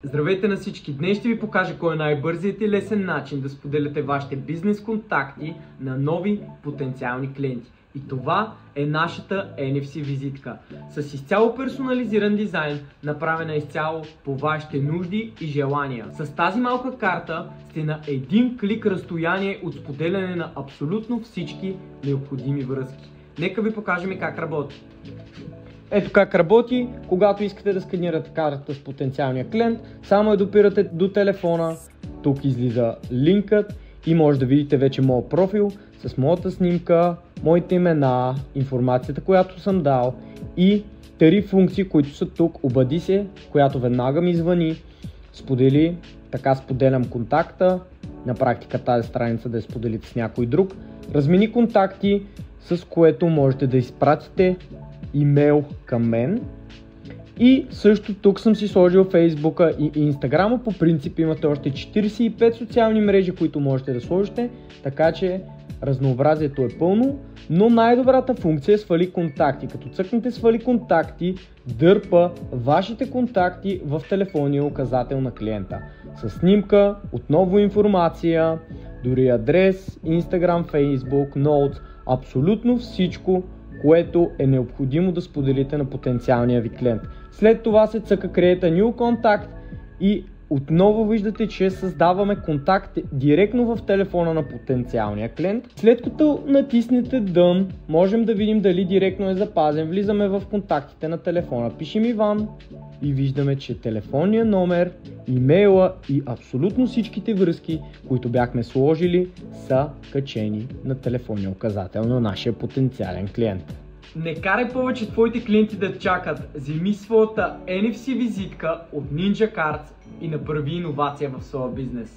Здравейте на всички! Днес ще ви покажа кой е най-бързият и лесен начин да споделяте вашите бизнес контакти на нови потенциални клиенти. И това е нашата NFC визитка. С изцяло персонализиран дизайн, направена изцяло по вашите нужди и желания. С тази малка карта сте на един клик разстояние от споделяне на абсолютно всички необходими връзки. Нека ви покажем как работи. Ето как работи, когато искате да сканирате картата с потенциалния клиент, само я допирате до телефона, тук излиза линкът и може да видите вече моят профил с моята снимка, моите имена, информацията, която съм дал и 3 функции, които са тук. Обади се, която веднага ми звъни, сподели, така споделям контакта, на практика тази страница да я споделите с някой друг, размени контакти, с което можете да изпратите имейл към мен. И също тук съм си сложил Фейсбука и Инстаграма. По принцип имате още 45 социални мрежи, които можете да сложите, така че разнообразието е пълно, но най-добрата функция е свали контакти. Като цъкнете свали контакти, дърпа вашите контакти в телефонния указател на клиента. С снимка, отново информация, дори адрес, Инстаграм, Фейсбук, Notes, абсолютно всичко, което е необходимо да споделите на потенциалния ви клиент. След това се цъка Create a New Contact и отново виждате, че създаваме контакт директно в телефона на потенциалния клиент. След като натиснете Done, можем да видим дали директно е запазен. Влизаме в контактите на телефона, пишем Иван и виждаме, че телефонния номер, имейла и абсолютно всичките връзки, които бяхме сложили, са качени на телефонния указател на нашия потенциален клиент. Не карай повече твоите клиенти да чакат. Вземи своята NFC визитка от Ninja Cards и направи иновация в своя бизнес.